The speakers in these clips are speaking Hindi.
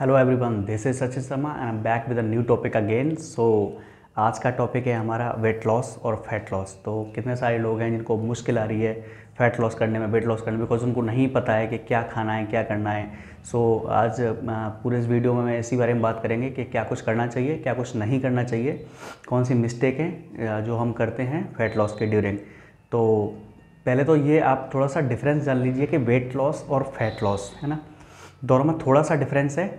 Hello everyone, this is Sachin Sharma and I am back with a new topic again. So आज का टॉपिक है हमारा वेट लॉस और फैट लॉस। तो कितने सारे लोग हैं जिनको मुश्किल आ रही है फैट लॉस करने में, वेट लॉस करने में, बिकॉज उनको नहीं पता है कि क्या खाना है, क्या करना है। सो आज पूरे इस वीडियो में मैं इसी बारे में बात करेंगे कि क्या कुछ करना चाहिए, क्या कुछ नहीं करना चाहिए, कौन सी मिस्टेक है जो हम करते हैं फैट लॉस के ड्यूरिंग। तो पहले तो ये आप थोड़ा सा डिफरेंस जान लीजिए कि वेट लॉस और फैट लॉस है ना, दोनों में थोड़ा सा डिफरेंस है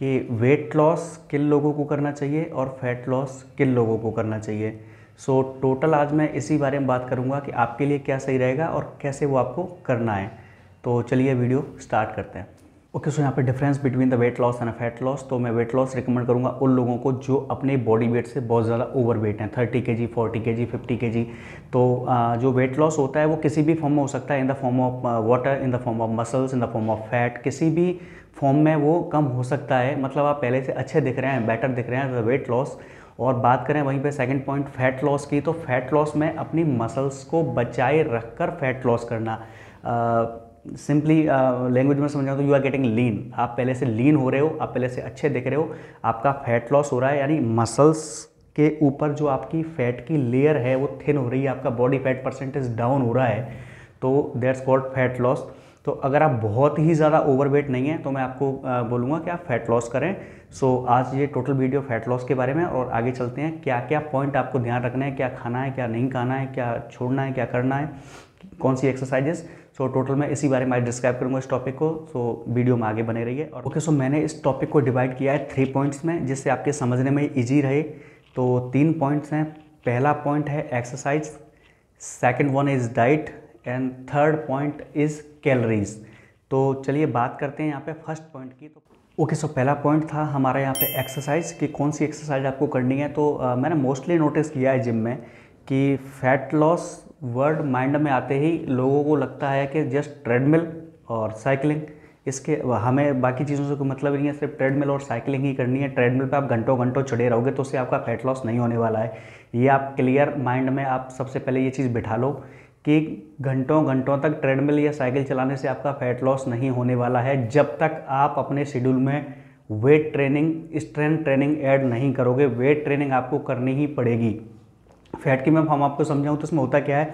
कि वेट लॉस किन लोगों को करना चाहिए और फैट लॉस किन लोगों को करना चाहिए। सो टोटल आज मैं इसी बारे में बात करूंगा कि आपके लिए क्या सही रहेगा और कैसे वो आपको करना है। तो चलिए वीडियो स्टार्ट करते हैं। ओके, सो यहाँ पे difference between the weight loss and fat loss. तो मैं वेट लॉस रिकमेंड करूँगा उन लोगों को जो अपने बॉडी वेट से बहुत ज़्यादा ओवर वेट हैं, 30 kg, 40 kg, 50 kg। तो जो वेट लॉस होता है वो किसी भी फॉर्म में हो सकता है, in the form of water, in the form of muscles, in the form of fat, किसी भी फॉर्म में वो कम हो सकता है। मतलब आप पहले से अच्छे दिख रहे हैं, बेटर दिख रहे हैं, वेट लॉस। और बात करें वहीं पे सेकंड पॉइंट फैट लॉस की, तो फैट लॉस में अपनी मसल्स को बचाए रखकर फैट लॉस करना। सिंपली लैंग्वेज में समझाऊँ तो यू आर गेटिंग लीन। आप पहले से लीन हो रहे हो, आप पहले से अच्छे दिख रहे हो, आपका फैट लॉस हो रहा है, यानी मसल्स के ऊपर जो आपकी फैट की लेयर है वो थिन हो रही है, आपका बॉडी फैट परसेंटेज डाउन हो रहा है। तो दैट्स कॉल्ड फैट लॉस। तो अगर आप बहुत ही ज़्यादा ओवरवेट नहीं है तो मैं आपको बोलूँगा कि आप फैट लॉस करें। सो आज ये टोटल वीडियो फैट लॉस के बारे में, और आगे चलते हैं क्या क्या पॉइंट आपको ध्यान रखना है, क्या खाना है, क्या नहीं खाना है, क्या छोड़ना है, क्या करना है, कौन सी एक्सरसाइजेस। सो टोटल मैं इसी बारे में आज डिस्क्राइब करूँगा इस टॉपिक को। सो वीडियो में आगे बने रहिए। और ओके, सो मैंने इस टॉपिक को डिवाइड किया है 3 पॉइंट्स में, जिससे आपके समझने में ईजी रहे। तो 3 पॉइंट्स हैं। पहला पॉइंट है exercise, second one is diet and third point is calories. तो चलिए बात करते हैं यहाँ पे फर्स्ट पॉइंट की। तो ओके, सो पहला पॉइंट था हमारा यहाँ पे एक्सरसाइज कि कौन सी एक्सरसाइज आपको करनी है। तो मैंने मोस्टली नोटिस किया है जिम में कि फैट लॉस वर्ड माइंड में आते ही लोगों को लगता है कि जस्ट ट्रेडमिल और साइकिलिंग, इसके हमें बाकी चीज़ों से कोई मतलब नहीं है, सिर्फ ट्रेडमिल और साइकिलिंग ही करनी है। ट्रेडमिल पे आप घंटों घंटों चढ़े रहोगे तो उससे आपका फैट लॉस नहीं होने वाला है। ये आप क्लियर माइंड में आप सबसे पहले ये चीज़ बिठा लो कि घंटों घंटों तक ट्रेडमिल या साइकिल चलाने से आपका फैट लॉस नहीं होने वाला है, जब तक आप अपने शेड्यूल में weight training, strength training add नहीं करोगे। वेट ट्रेनिंग आपको करनी ही पड़ेगी। फैट की मैं हम आपको समझाऊँ तो इसमें होता क्या है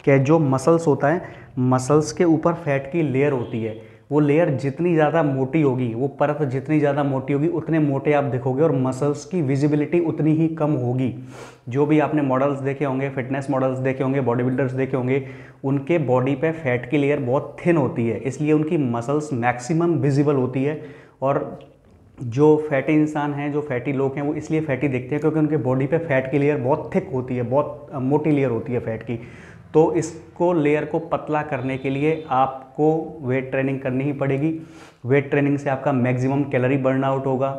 कि जो मसल्स होता है, मसल्स के ऊपर फैट की लेयर होती है। वो लेयर जितनी ज़्यादा मोटी होगी, वो परत जितनी ज़्यादा मोटी होगी, उतने मोटे आप दिखोगे और मसल्स की विजिबिलिटी उतनी ही कम होगी। जो भी आपने मॉडल्स देखे होंगे, फिटनेस मॉडल्स देखे होंगे, बॉडी बिल्डर्स देखे होंगे, उनके बॉडी पे फैट की लेयर बहुत थिन होती है, इसलिए उनकी मसल्स मैक्सिमम विजिबल होती है। और जो फैटी इंसान हैं, जो फैटी लोग हैं, वो इसलिए फैटी दिखते हैं क्योंकि उनके बॉडी पे फैट की लेयर बहुत थिक होती है, बहुत मोटी लेयर होती है फैट की। तो इसको लेयर को पतला करने के लिए आपको वेट ट्रेनिंग करनी ही पड़ेगी। वेट ट्रेनिंग से आपका मैक्सिमम कैलोरी बर्न आउट होगा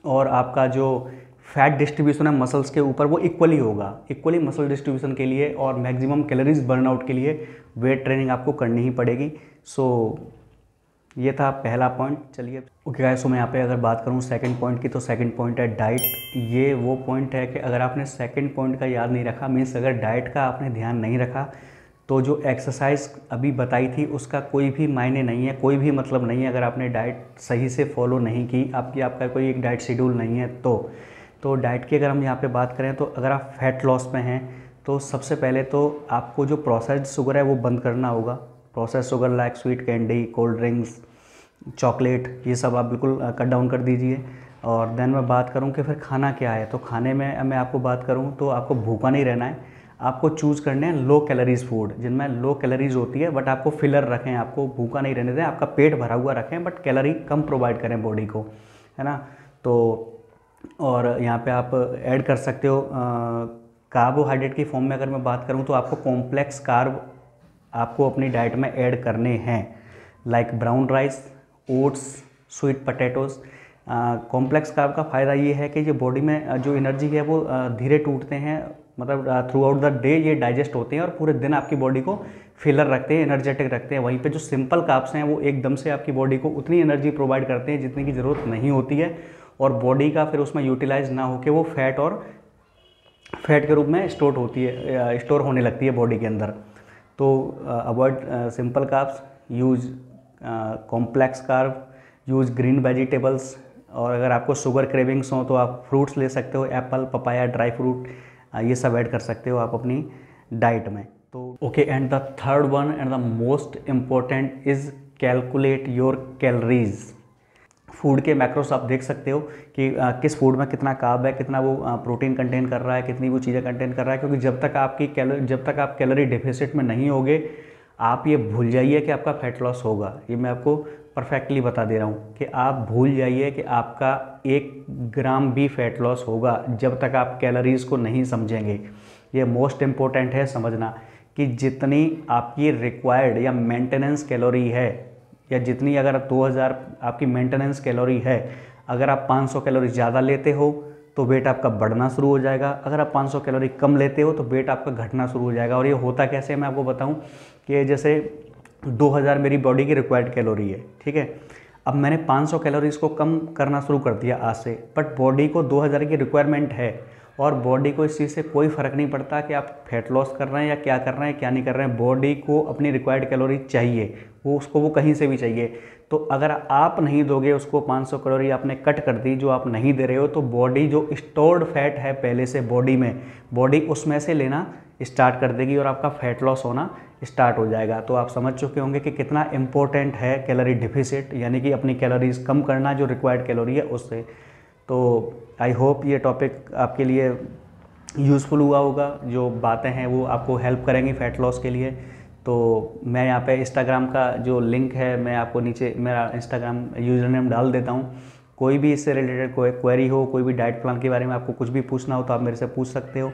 और आपका जो फैट डिस्ट्रीब्यूशन है मसल्स के ऊपर वो इक्वली होगा। इक्वली मसल डिस्ट्रीब्यूशन के लिए और मैक्सिमम कैलोरीज बर्न आउट के लिए वेट ट्रेनिंग आपको करनी ही पड़ेगी। सो ये था पहला पॉइंट। चलिए ओके गाइस, सो मैं यहाँ पे अगर बात करूँ सेकंड पॉइंट की, तो सेकंड पॉइंट है डाइट। ये वो पॉइंट है कि अगर आपने सेकंड पॉइंट का याद नहीं रखा, मीन्स अगर डाइट का आपने ध्यान नहीं रखा, तो जो एक्सरसाइज अभी बताई थी उसका कोई भी मायने नहीं है, कोई भी मतलब नहीं है। अगर आपने डाइट सही से फॉलो नहीं की, आपका कोई एक डाइट शेड्यूल नहीं है, तो डाइट की अगर हम यहाँ पर बात करें, तो अगर आप फैट लॉस में हैं तो सबसे पहले तो आपको जो प्रोसेस्ड शुगर है वो बंद करना होगा। Process sugar like sweet candy, cold drinks, chocolate, ये सब आप बिल्कुल कट डाउन कर दीजिए। और देन मैं बात करूं कि फिर खाना क्या है, तो खाने में मैं आपको बात करूं तो आपको भूखा नहीं रहना है। आपको चूज़ करने हैं लो कैलोरीज फूड, जिनमें लो कैलोरीज होती है, बट आपको फिलर रखें, आपको भूखा नहीं रहने दें, आपका पेट भरा हुआ रखें, बट कैलोरी कम प्रोवाइड करें बॉडी को, है ना। तो और यहाँ पे आप ऐड कर सकते हो कार्बोहाइड्रेट की फॉर्म में अगर मैं बात करूँ तो आपको कॉम्प्लेक्स कार्ब आपको अपनी डाइट में ऐड करने हैं, like brown rice, oats, sweet potatoes. Complex carb का फ़ायदा ये है कि ये बॉडी में जो एनर्जी है वो धीरे टूटते हैं, मतलब थ्रू आउट द डे ये डाइजेस्ट होते हैं और पूरे दिन आपकी बॉडी को फिलर रखते हैं, एनर्जेटिक रखते हैं। वहीं पे जो सिंपल कार्ब्स हैं वो एकदम से आपकी बॉडी को उतनी एनर्जी प्रोवाइड करते हैं जितनी की ज़रूरत नहीं होती है, और बॉडी का फिर उसमें यूटिलाइज ना होकर वो फैट के रूप में स्टोर होने लगती है बॉडी के अंदर। तो avoid simple carbs, use complex carb, use green vegetables, और अगर आपको शुगर क्रेविंग्स हो तो आप फ्रूट्स ले सकते हो, एप्पल, पपाया, ड्राई फ्रूट, ये सब ऐड कर सकते हो आप अपनी डाइट में। तो okay, and the third one and the most important is calculate your calories. Food के मैक्रोस आप देख सकते हो कि किस फूड में कितना कार्ब है, कितना वो प्रोटीन कंटेन कर रहा है, कितनी वो चीज़ें कंटेन कर रहा है, क्योंकि जब तक आप कैलोरी डेफिसिट में नहीं होगे, आप ये भूल जाइए कि आपका फैट लॉस होगा। ये मैं आपको परफेक्टली बता दे रहा हूँ कि आप भूल जाइए कि आपका 1 ग्राम भी फैट लॉस होगा जब तक आप कैलोरीज़ को नहीं समझेंगे। ये मोस्ट इम्पोर्टेंट है समझना कि जितनी आपकी रिक्वायर्ड या मेंटेनेंस कैलोरी है, या जितनी अगर 2000 आपकी मेंटेनेंस कैलोरी है, अगर आप 500 कैलोरी ज़्यादा लेते हो तो वेट आपका बढ़ना शुरू हो जाएगा। अगर आप 500 कैलोरी कम लेते हो तो वेट आपका घटना शुरू हो जाएगा। और ये होता कैसे, मैं आपको बताऊं कि जैसे 2000 मेरी बॉडी की रिक्वायर्ड कैलोरी है, ठीक है। अब मैंने 500 कैलोरीज को कम करना शुरू कर दिया आज से, बट बॉडी को 2000 की रिक्वायरमेंट है और बॉडी को इस चीज़ से कोई फ़र्क नहीं पड़ता कि आप फैट लॉस कर रहे हैं या क्या कर रहे हैं, क्या नहीं कर रहे हैं। बॉडी को अपनी रिक्वायर्ड कैलोरी चाहिए, वो कहीं से भी चाहिए। तो अगर आप नहीं दोगे उसको, 500 कैलोरी आपने कट कर दी जो आप नहीं दे रहे हो, तो बॉडी जो स्टोर्ड फैट है पहले से बॉडी में, बॉडी उसमें से लेना स्टार्ट कर देगी और आपका फैट लॉस होना स्टार्ट हो जाएगा। तो आप समझ चुके होंगे कि कितना इंपॉर्टेंट है कैलोरी डिफिसिट, यानी कि अपनी कैलोरीज कम करना जो रिक्वायर्ड कैलोरी है उससे। तो आई होप ये टॉपिक आपके लिए यूज़फुल हुआ होगा, जो बातें हैं वो आपको हेल्प करेंगी फैट लॉस के लिए। तो मैं यहाँ पे इंस्टाग्राम का जो लिंक है, मैं आपको नीचे मेरा इंस्टाग्राम यूज़र नेम डाल देता हूँ। कोई भी इससे रिलेटेड कोई क्वेरी हो, कोई भी डाइट प्लान के बारे में आपको कुछ भी पूछना हो तो आप मेरे से पूछ सकते हो।